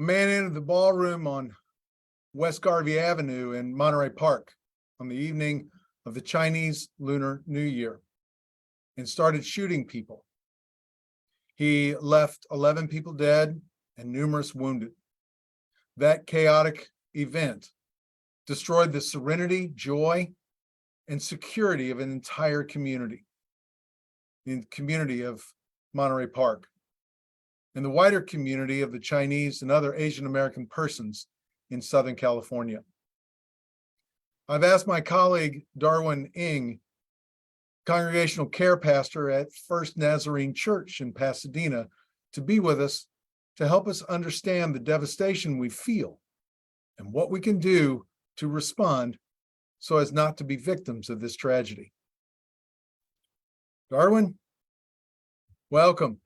A man entered the ballroom on West Garvey Avenue in Monterey Park on the evening of the Chinese Lunar New Year and started shooting people. He left 11 people dead and numerous wounded. That chaotic event destroyed the serenity, joy, and security of an entire community, the community of Monterey Park, and the wider community of the Chinese and other Asian American persons in Southern California. I've asked my colleague, Darwin Ng, congregational care pastor at First Nazarene Church in Pasadena, to be with us to help us understand the devastation we feel and what we can do to respond so as not to be victims of this tragedy. Darwin, welcome.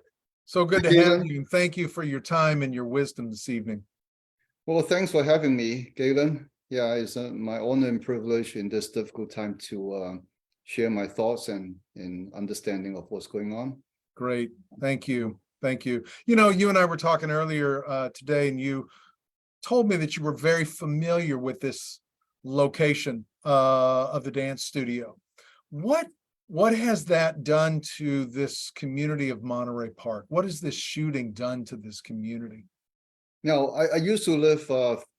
So good to have you, and thank you for your time and your wisdom this evening. Well, thanks for having me, Galen. Yeah, it's my honor and privilege in this difficult time to share my thoughts and understanding of what's going on. Great. Thank you. Thank you. You know, you and I were talking earlier today, and you told me that you were very familiar with this location of the dance studio. What has that done to this community of Monterey Park? What has this shooting done to this community? Now, I used to live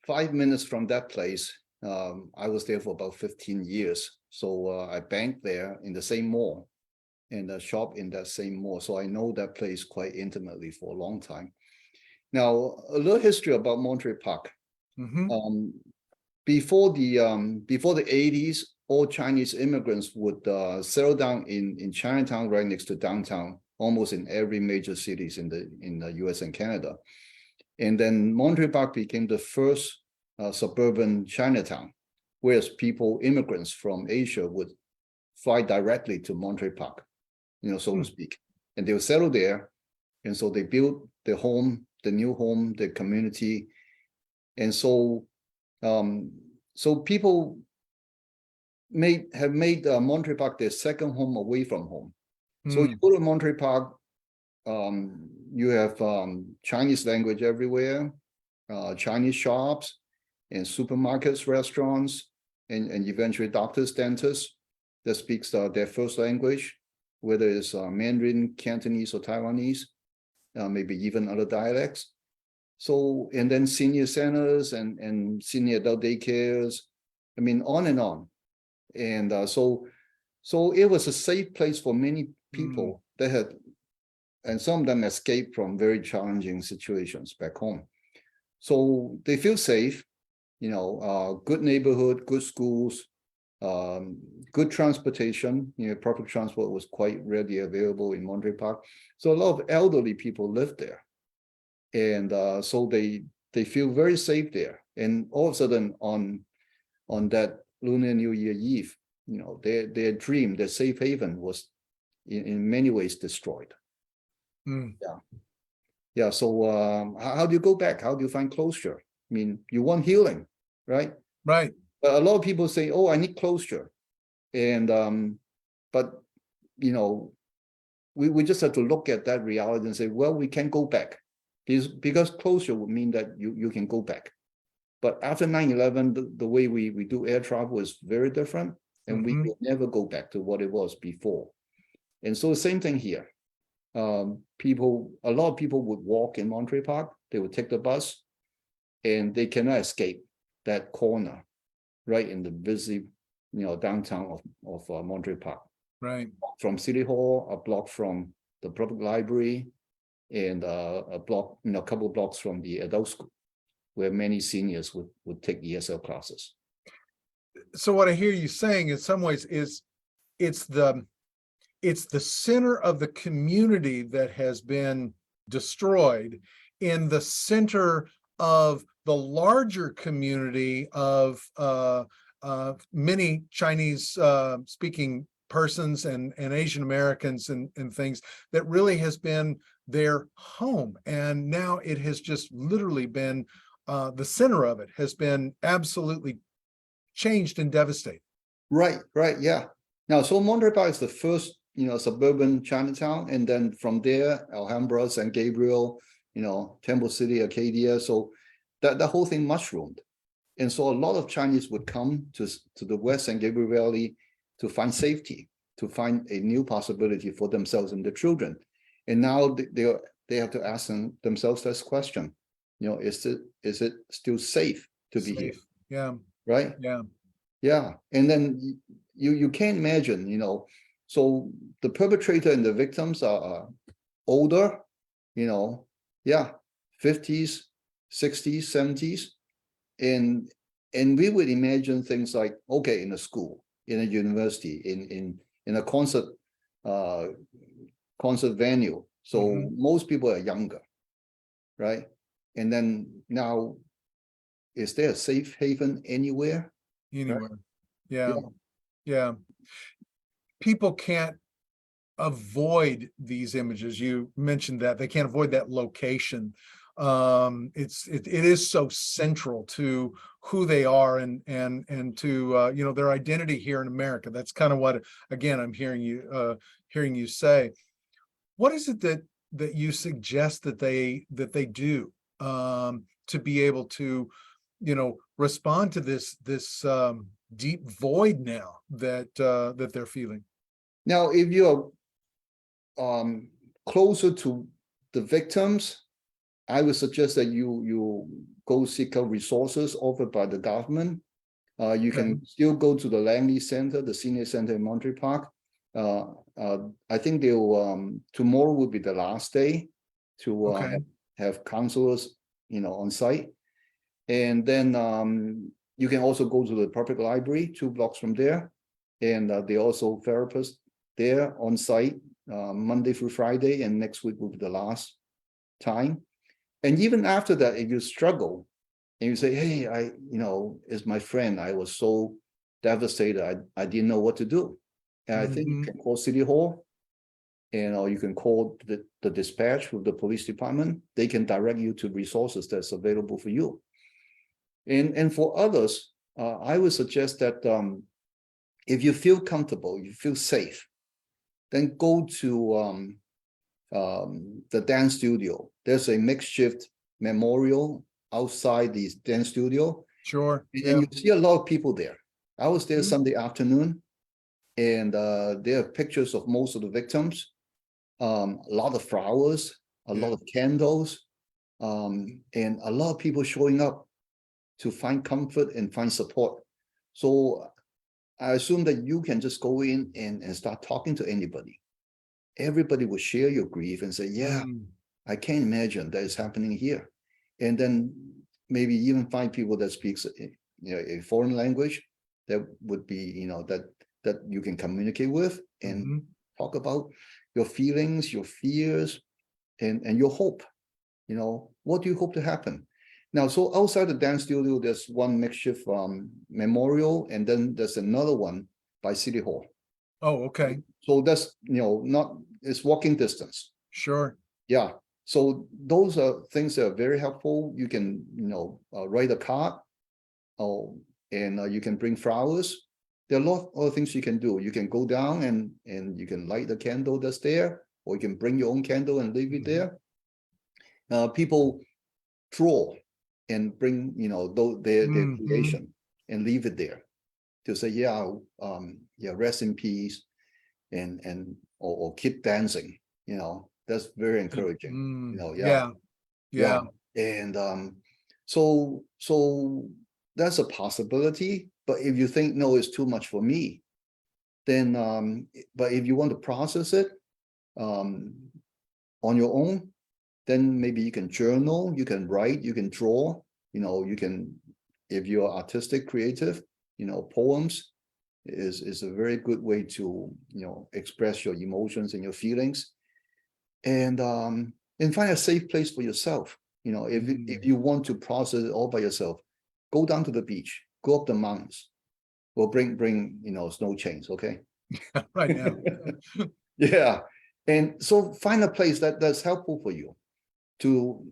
5 minutes from that place. I was there for about 15 years. So I banked there in the same mall and shop in that same mall. So I know that place quite intimately for a long time. Now, a little history about Monterey Park. Mm-hmm. Before the 80s, all Chinese immigrants would settle down in Chinatown, right next to downtown, almost in every major cities in the US and Canada. And then Monterey Park became the first suburban Chinatown, whereas immigrants from Asia would fly directly to Monterey Park, so to speak. And they would settle there. And so they built the home, the new home, the community. And so people have made Monterey Park their second home away from home. So you go to Monterey Park, you have Chinese language everywhere, Chinese shops and supermarkets, restaurants, and eventually doctors, dentists that speaks their first language, whether it's Mandarin, Cantonese, or Taiwanese, maybe even other dialects. So, and then senior centers and senior adult daycares, I mean, on and on. And so it was a safe place for many people that had, and some of them escaped from very challenging situations back home. So they feel safe, good neighborhood, good schools, good transportation. Public transport was quite readily available in Monterey Park. So a lot of elderly people lived there. And so they feel very safe there. And all of a sudden on that Lunar New Year Eve, their dream, their safe haven was in many ways destroyed. Yeah. So how do you go back? How do you find closure? I mean, you want healing, right? Right. But a lot of people say, "Oh, I need closure," and but we just have to look at that reality and say, well, we can go back, because closure would mean that you can go back. But after 9/11, the way we do air travel is very different, and we will never go back to what it was before. And so the same thing here. A lot of people would walk in Monterey Park. They would take the bus, and they cannot escape that corner right in the busy, downtown of Monterey Park. Right. From City Hall, a block from the public library, and a block, a couple of blocks from the adult school, where many seniors would take ESL classes. So what I hear you saying in some ways is it's the center of the community that has been destroyed in the center of the larger community of many Chinese speaking persons and Asian Americans and things that really has been their home. And now it has just literally been the center of it has been absolutely changed and devastated. Right, yeah. Now, so Monterey Park is the first, suburban Chinatown, and then from there, Alhambra, San Gabriel, Temple City, Arcadia. So that the whole thing mushroomed. And so a lot of Chinese would come to the West San Gabriel Valley to find safety, to find a new possibility for themselves and their children. And now they have to ask themselves this question, is it still safe to be here? Yeah. Right? Yeah. Yeah. And then you can't imagine, so the perpetrator and the victims are older, 50s, 60s, 70s. And we would imagine things like, okay, in a school, in a university, in a concert venue. So most people are younger, right? And then now, is there a safe haven anywhere? Anywhere. Right? Yeah. Yeah. People can't avoid these images. You mentioned that they can't avoid that location. It is so central to who they are and to their identity here in America. That's kind of what, again, I'm hearing you say. What is it that you suggest that they do to be able to respond to this deep void now that they're feeling? Now, if you're closer to the victims, I would suggest that you go seek out resources offered by the government. You can still go to the Langley Center, the senior center in Monterey Park. I think they'll tomorrow will be the last day to have counselors, on site. And then you can also go to the public library 2 blocks from there, and they also therapists there on site Monday through Friday, and next week will be the last time. And even after that, if you struggle and you say, hey, as my friend, I was so devastated, I didn't know what to do. And I think you can call City Hall, and or you can call the dispatch with the police department. They can direct you to resources that's available for you. And for others, I would suggest that if you feel comfortable, you feel safe, then go to the dance studio. There's a makeshift memorial outside the dance studio. Sure. And you see a lot of people there. I was there Sunday afternoon, and there are pictures of most of the victims, a lot of flowers, a lot of candles, and a lot of people showing up to find comfort and find support. So I assume that you can just go in and start talking to anybody. Everybody will share your grief and say, I can't imagine that is happening here. And then maybe even find people that speaks a foreign language that would be, that you can communicate with and talk about your feelings, your fears, and your hope. What do you hope to happen? Now, so outside the dance studio, there's one makeshift memorial, and then there's another one by City Hall. Oh, okay. So that's, it's walking distance. Sure. Yeah. So those are things that are very helpful. You can, write a card, and you can bring flowers. There are a lot of other things you can do. You can go down and you can light the candle that's there, or you can bring your own candle and leave it there. People draw and bring, their creation and leave it there to say, rest in peace, and or keep dancing. That's very encouraging. Yeah. And so that's a possibility. But if you think, no, it's too much for me, then but if you want to process it on your own, then maybe you can journal, you can write, you can draw, you can, if you're artistic, creative, poems is a very good way to, express your emotions and your feelings, and find a safe place for yourself. If you want to process it all by yourself, go down to the beach, go up the mountains. We'll bring snow chains, okay? Right now. Yeah. And so find a place that's helpful for you to,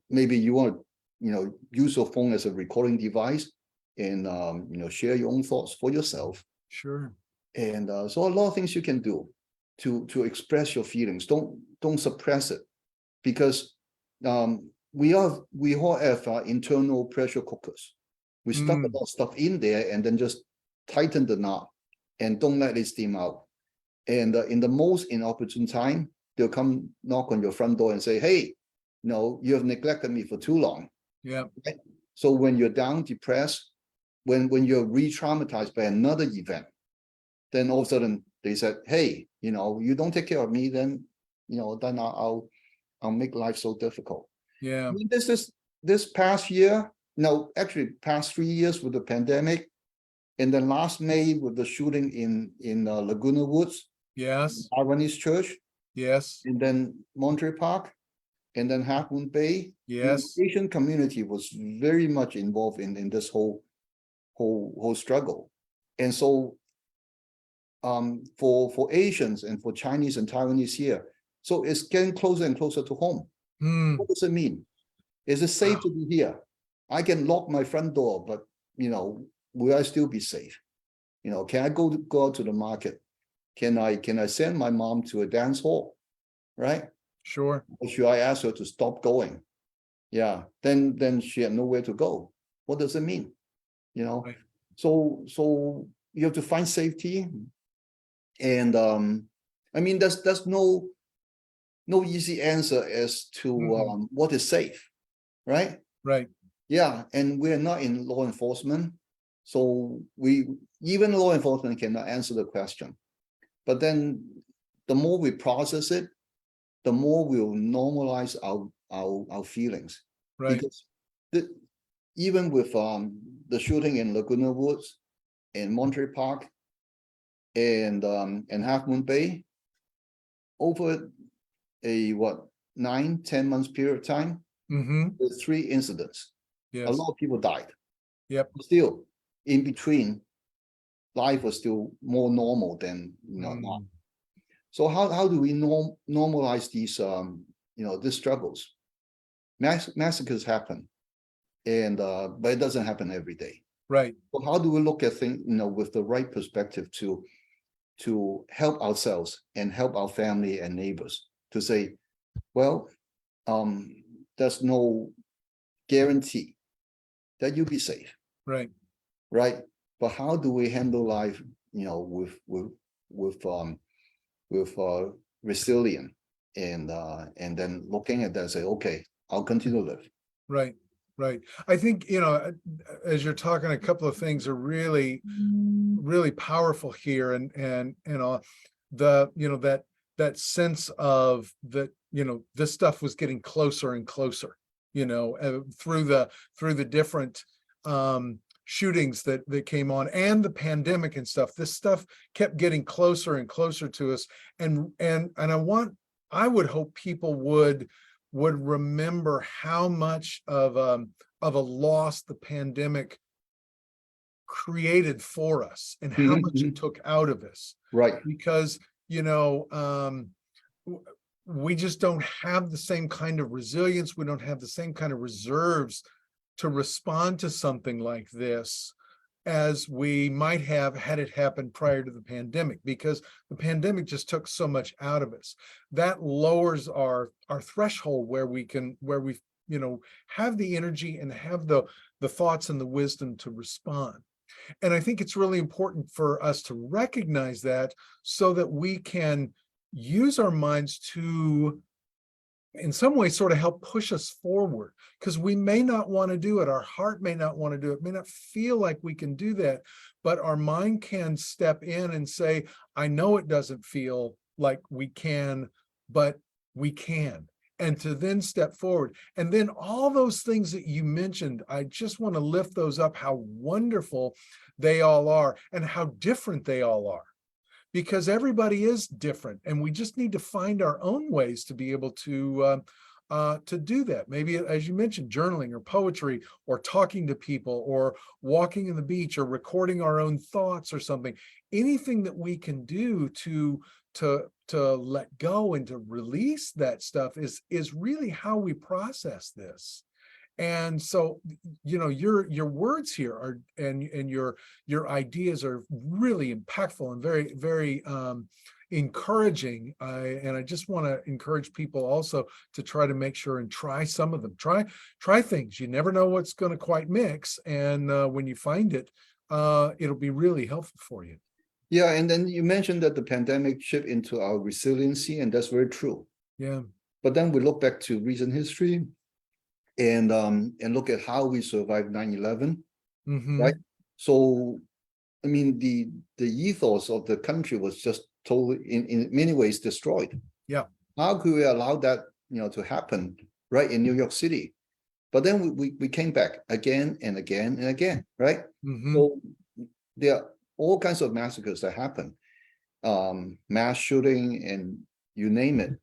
maybe you want to, use your phone as a recording device and, share your own thoughts for yourself. Sure. And so a lot of things you can do to express your feelings. Don't suppress it, because we all have internal pressure cookers. We stuff a Mm, lot of stuff in there and then just tighten the knot and don't let it steam out. And in the most inopportune time, they'll come knock on your front door and say, "Hey, no, you have neglected me for too long." yeah, Right? So when you're down, depressed, when you're re-traumatized by another event, then all of a sudden they said, "Hey, you don't take care of me, then then I'll make life so difficult." yeah. I mean, this past year, no, actually past 3 years with the pandemic, and then last May with the shooting in Laguna Woods, Yes, Taiwanese church, yes, and then Monterey Park, and then Half Moon Bay. yes. The Asian community was very much involved in this whole struggle, and so for Asians and for Chinese and Taiwanese here, so it's getting closer and closer to home. Hmm. What does it mean? Is it safe to be here? I can lock my front door, but will I still be safe? Can I go out to the market? Can I send my mom to a dance hall? Right? Sure. Or should I ask her to stop going? Yeah, then she had nowhere to go. What does it mean? Right. So you have to find safety. And I mean there's no easy answer as to Mm-mm. what is safe, right? Right. Yeah, and we're not in law enforcement, so even law enforcement cannot answer the question. But then the more we process it, the more we'll normalize our feelings. Right. Because even with the shooting in Laguna Woods, in Monterey Park, and Half Moon Bay, over a 9-10 months period of time, Mm-hmm. there's 3 incidents. A Yes. lot of people died. Yep. Still, in between, life was still more normal than not. Mm. So how do we normalize these struggles? Massacres happen, and but it doesn't happen every day. Right. So how do we look at things with the right perspective to help ourselves and help our family and neighbors to say, well, there's no guarantee that you'll be safe, Right. right? But how do we handle life, with resilient and then looking at that and say, okay, I'll continue to live. Right. Right. I think, as you're talking, a couple of things are really, really powerful here. And that sense of that, this stuff was getting closer and closer, through the different shootings that came on and the pandemic and stuff. This stuff kept getting closer and closer to us. And I would hope people would remember how much of a loss the pandemic created for us and how much it took out of us, Right. because we just don't have the same kind of resilience. We don't have the same kind of reserves to respond to something like this as we might have had it happen prior to the pandemic, because the pandemic just took so much out of us. That lowers our threshold where we have the energy and have the thoughts and the wisdom to respond. And I think it's really important for us to recognize that, so that we can use our minds to, in some way, sort of help push us forward, because we may not want to do it. Our heart may not want to do it, may not feel like we can do that, but our mind can step in and say, I know it doesn't feel like we can, but we can. And to then step forward. And then all those things that you mentioned, I just want to lift those up, how wonderful they all are and how different they all are, because everybody is different, and we just need to find our own ways to be able to do that. Maybe, as you mentioned, journaling or poetry or talking to people or walking in the beach or recording our own thoughts or something. Anything that we can do to let go and to release that stuff is really how we process this. And so, your words here are, and your ideas are really impactful and very, very encouraging. And I just want to encourage people also to try to make sure and try some of them. Try things. You never know what's going to quite mix, and when you find it, it'll be really helpful for you. Yeah, and then you mentioned that the pandemic shipped into our resiliency, and that's very true. Yeah. But then we look back to recent history and look at how we survived 9/11, Mm-hmm. right? So, I mean, the ethos of the country was just totally, in many ways, destroyed. Yeah. How could we allow that, to happen right in New York City? But then we came back again and again and again, right? Mm-hmm. So there are all kinds of massacres that happen, mass shooting and you name it.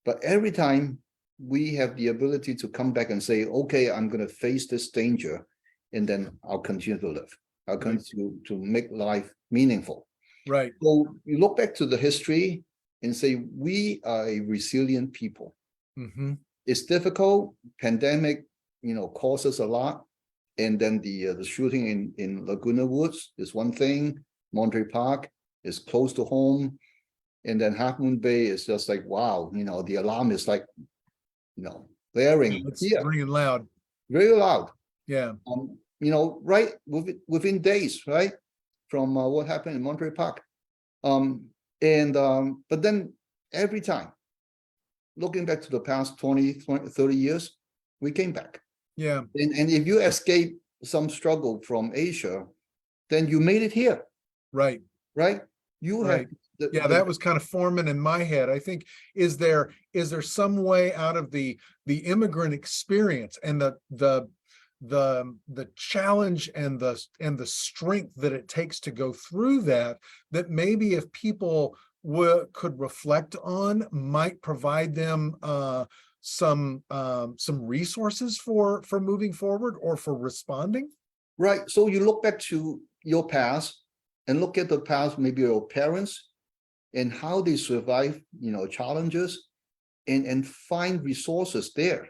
But every time we have the ability to come back and say, okay, I'm going to face this danger, and then I'll continue to live. I'll continue to make life meaningful. Right. So you look back to the history and say, we are a resilient people. Mm-hmm. It's difficult. Pandemic, causes a lot. And then the shooting in Laguna Woods is one thing. Monterey Park is close to home. And then Half Moon Bay is just like, wow, the alarm is like, blaring. It's ringing loud. Very loud. Yeah. Right within days, right? From what happened in Monterey Park. But then every time, looking back to the past 20, 30 years, we came back. Yeah. And if you escape some struggle from Asia, then you made it here. Right. Right? You right. have that was kind of forming in my head. I think, is there some way out of the immigrant experience and the challenge and the strength that it takes to go through that maybe if people could reflect on, might provide them some resources for moving forward or for responding? Right. So you look back to your past and look at the past, maybe your parents, and how they survive, challenges, and find resources there.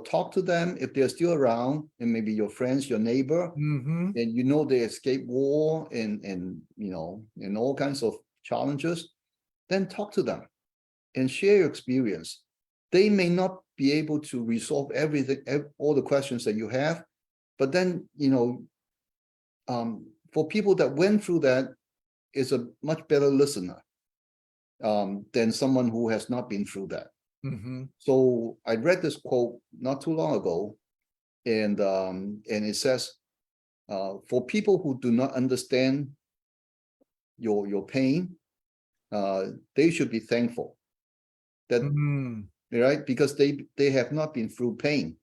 Talk to them if they're still around, and maybe your friends, your neighbor, mm-hmm. and they escape war and all kinds of challenges. Then talk to them and share your experience. They may not be able to resolve everything, all the questions that you have, but then for people that went through that, is a much better listener than someone who has not been through that. Mm-hmm. So I read this quote not too long ago, and it says, for people who do not understand your pain, they should be thankful that right, because they have not been through pain.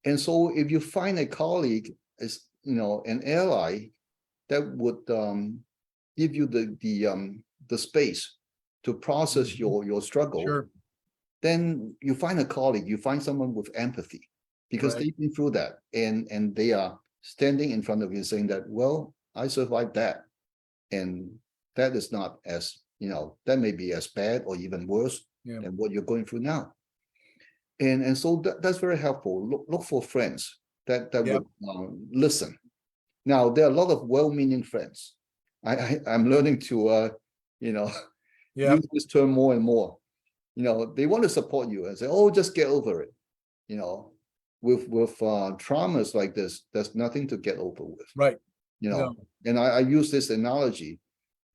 And so if you find a colleague, as an ally that would give you the space to process your struggle, sure. Then you find a colleague, you find someone with empathy, because they've been through that, and they are standing in front of you saying that, well, I survived that, and that is not as, that may be as bad or even worse than what you're going through now. And so that's very helpful. Look for friends that would listen. Now, there are a lot of well-meaning friends. I'm learning to use this term more and more. They want to support you and say, oh, just get over it. With traumas like this, there's nothing to get over with. Right. And I use this analogy.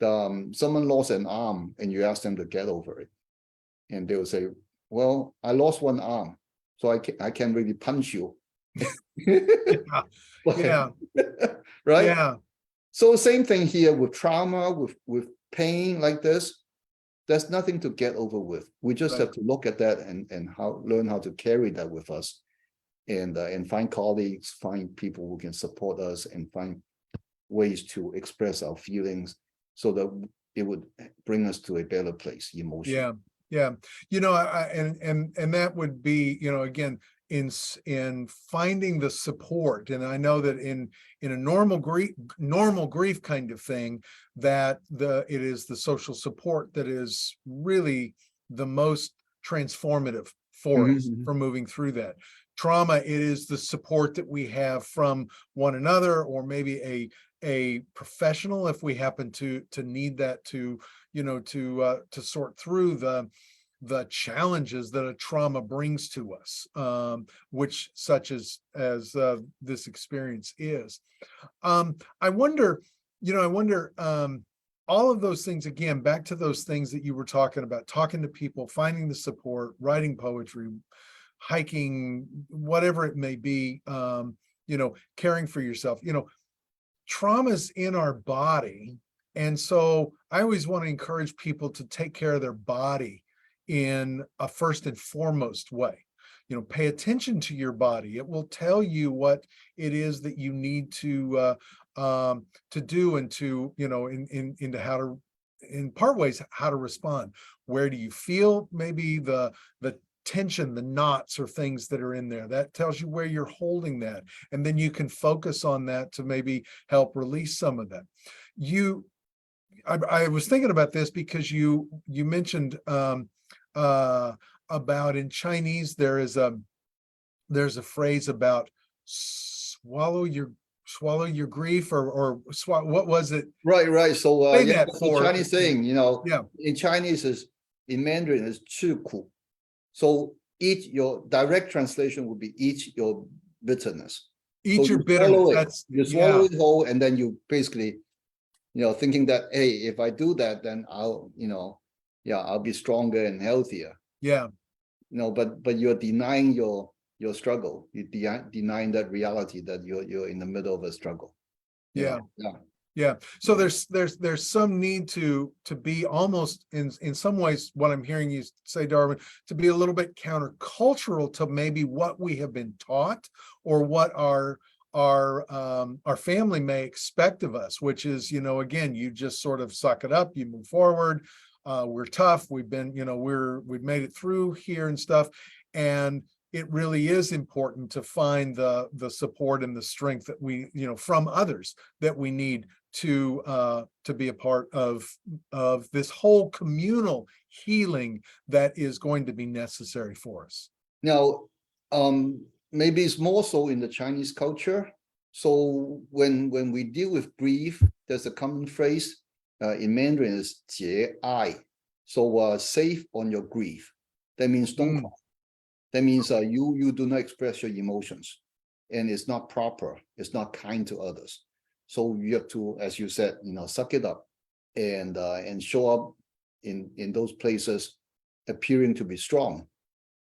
Someone lost an arm and you ask them to get over it. And they will say, well, I lost one arm, so I can't really punch you. Yeah. Right? Yeah. So same thing here with trauma, with pain like this. There's nothing to get over with. We just have to look at that and learn how to carry that with us, and find colleagues, find people who can support us, and find ways to express our feelings so that it would bring us to a better place emotionally. Yeah. And that would be, again, in finding the support. And I know that in a normal grief kind of thing, that it is the social support that is really the most transformative for us for moving through that. Trauma, it is the support that we have from one another, or maybe a professional if we happen to need that to to sort through the challenges that a trauma brings to us, which such as this experience is. I wonder, all of those things, again, back to those things that you were talking about, talking to people, finding the support, writing poetry, hiking, whatever it may be, caring for yourself, trauma's in our body. And so I always want to encourage people to take care of their body in a first and foremost way. Pay attention to your body. It will tell you what it is that you need to do, and to, into how to, in part ways, how to respond. Where do you feel maybe the tension, the knots or things that are in there? That tells you where you're holding that. And then you can focus on that to maybe help release some of that. I was thinking about this because you mentioned about, in Chinese, there's a phrase about swallow your grief, or what was it? Right. So Say yeah, that the for Chinese saying, yeah. in Chinese in Mandarin is 吃苦. So eat your direct translation would be eat your bitterness. Eat So your you bitterness. swallow it. That's You swallow it whole, and then you basically, thinking that, hey, if I do that, then I'll, I'll be stronger and healthier. Yeah. But you're denying your struggle. You're denying that reality that you're in the middle of a struggle. Yeah. Yeah. Yeah. So there's some need to be almost, in some ways, what I'm hearing you say, Darwin, to be a little bit countercultural to maybe what we have been taught, or what our family may expect of us, which is, again, you just sort of suck it up, you move forward. We're tough. We've been, we've made it through here and stuff. And it really is important to find the support and the strength that we, from others, that we need to be a part of this whole communal healing that is going to be necessary for us. Now, maybe it's more so in the Chinese culture. So when we deal with grief, there's a common phrase in Mandarin is 节哀. So save on your grief. That means don't cry. That means you do not express your emotions, and it's not proper. It's not kind to others. So you have to, as you said, suck it up and show up in those places, appearing to be strong.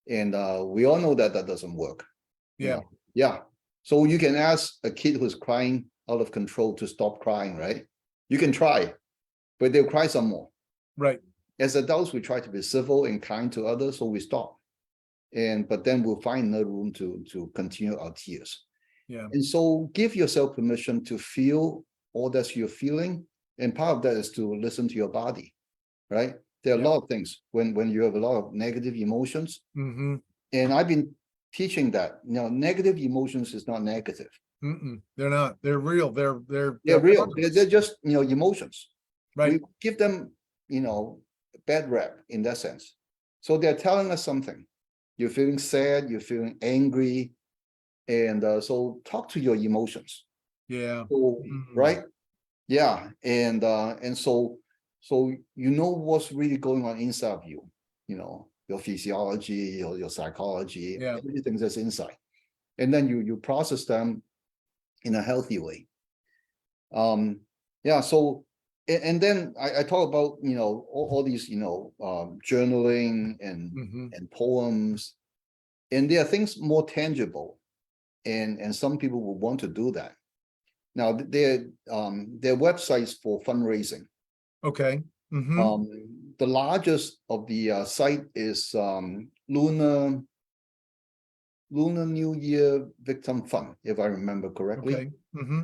And we all know that doesn't work. Yeah. Yeah. So you can ask a kid who's crying out of control to stop crying, right? You can try, but they'll cry some more. Right. As adults, we try to be civil and kind to others, so we stop. But then we'll find another room to continue our tears. Yeah. And so give yourself permission to feel all that you're feeling. And part of that is to listen to your body, right? There are a lot of things when you have a lot of negative emotions. Mm-hmm. And I've been teaching that, negative emotions is not negative. They're not. They're real. They're real. They're just, emotions. Right. We give them, bad rap in that sense. So they're telling us something. You're feeling sad, you're feeling angry. And so talk to your emotions. Yeah. So, right? Yeah. And so what's really going on inside of you, your physiology, your psychology, everything that's inside. And then you process them in a healthy way. So and then I talk about all these journaling and poems, and there are things more tangible, and some people will want to do that. Now they're websites for fundraising. Okay. The largest of the site is Lunar New Year Victim Fund, if I remember correctly. Okay.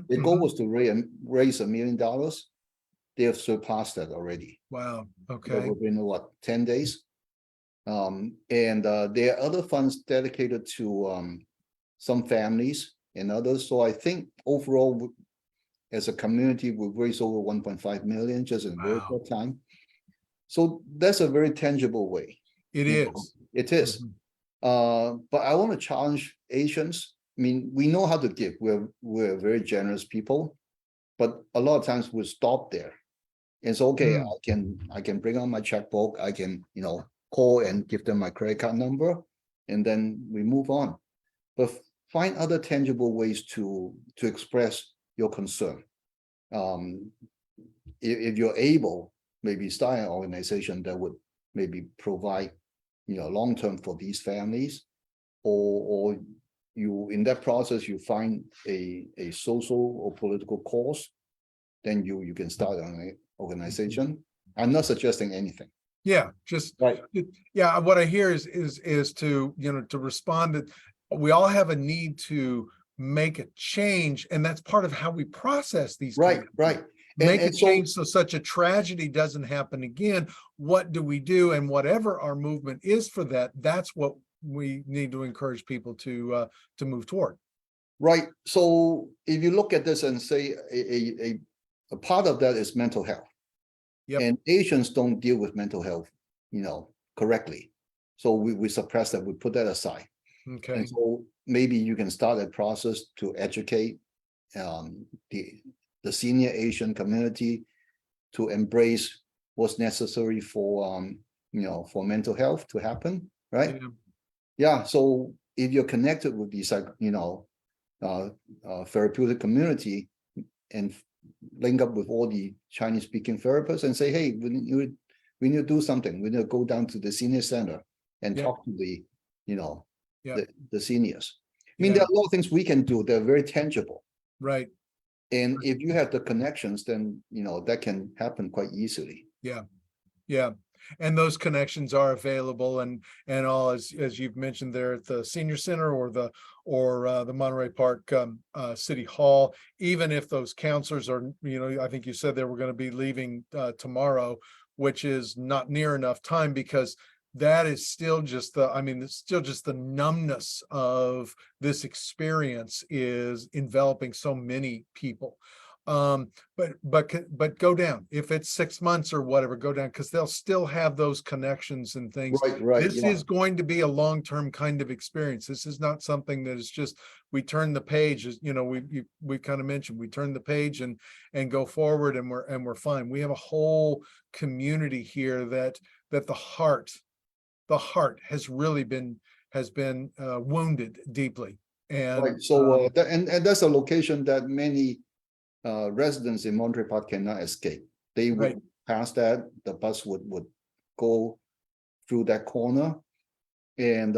The goal was to raise $1 million. They have surpassed that already. Wow. Okay. Within 10 days. And there are other funds dedicated to some families and others. So I think overall, as a community, we've raised over 1.5 million just in a very short time. So that's a very tangible way. It is. It is. But I want to challenge Asians. I mean, we know how to give. We're very generous people, but a lot of times we stop there. And so, okay, Mm. I can bring out my checkbook, I can, call and give them my credit card number, and then we move on. But find other tangible ways to express your concern. If you're able, maybe start an organization that would maybe provide, long-term for these families, or you, in that process, you find a social or political cause, then you can start an organization. I'm not suggesting anything. Yeah, just Right. yeah. What I hear is to to respond that we all have a need to make a change, and that's part of how we process these Right, kinds of right. things. Make a And so, change so such a tragedy doesn't happen again. What do we do? And whatever our movement is for that, that's what we need to encourage people to move toward. right. So if you look at this and say a part of that is mental health. Yep. And Asians don't deal with mental health, correctly. So we suppress that, we put that aside. Okay. And so maybe you can start a process to educate the senior Asian community to embrace what's necessary for for mental health to happen, right? Yeah. Yeah. So if you're connected with these therapeutic community and link up with all the Chinese speaking therapists and say, hey, we need to do something. We need to go down to the senior center and Yeah. talk to the, Yeah. the seniors. I mean, Yeah. there are a lot of things we can do. They're very tangible. Right. And if you have the connections, then, that can happen quite easily. Yeah. Yeah. And those connections are available and all as you've mentioned there at the senior center or the Monterey Park City Hall. Even if those counselors are, I think you said they were going to be leaving tomorrow, which is not near enough time, because that is still just it's still just the numbness of this experience is enveloping so many people. But go down if it's 6 months or whatever, go down, because they'll still have those connections and things. Right. This Yeah. is going to be a long-term kind of experience. This is not something that is just we turn the page, as we kind of mentioned, we turn the page and go forward, and we're fine. We have a whole community here that the heart has really been wounded deeply. And Right. So and that's a location that many residents in Monterey Park cannot escape. They would right. pass that, the bus would go through that corner. And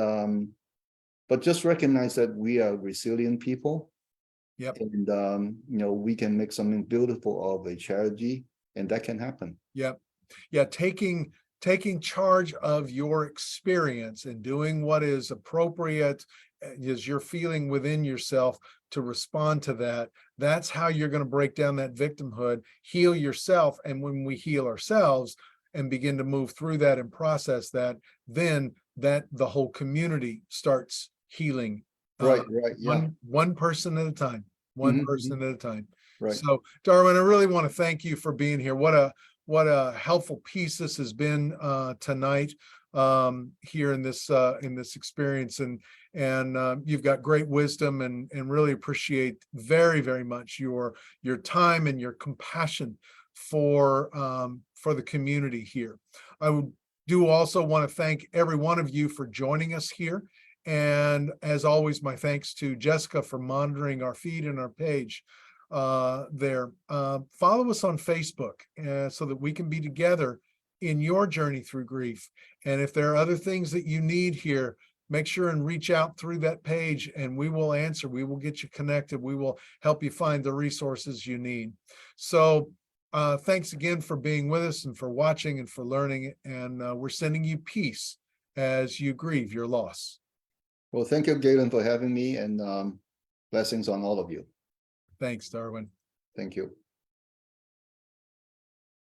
but just recognize that we are resilient people. Yep. And we can make something beautiful of a charity, and that can happen. Yep. Yeah, taking charge of your experience and doing what is appropriate as you're feeling within yourself to respond to that. That's how you're going to break down that victimhood, heal yourself. And when we heal ourselves and begin to move through that and process that, then the whole community starts healing. Right. Yeah. One person at a time. One person at a time. Right. So, Darwin, I really want to thank you for being here. What a helpful piece this has been tonight here in this experience, and you've got great wisdom, and really appreciate very, very much your time and your compassion for the community here. I do also want to thank every one of you for joining us here. And as always, my thanks to Jessica for monitoring our feed and our page there. Follow us on Facebook so that we can be together in your journey through grief. And if there are other things that you need here, make sure and reach out through that page, and we will answer. We will get you connected. We will help you find the resources you need. So thanks again for being with us and for watching and for learning. And we're sending you peace as you grieve your loss. Well, thank you, Galen, for having me, and blessings on all of you. Thanks, Darwin. Thank you.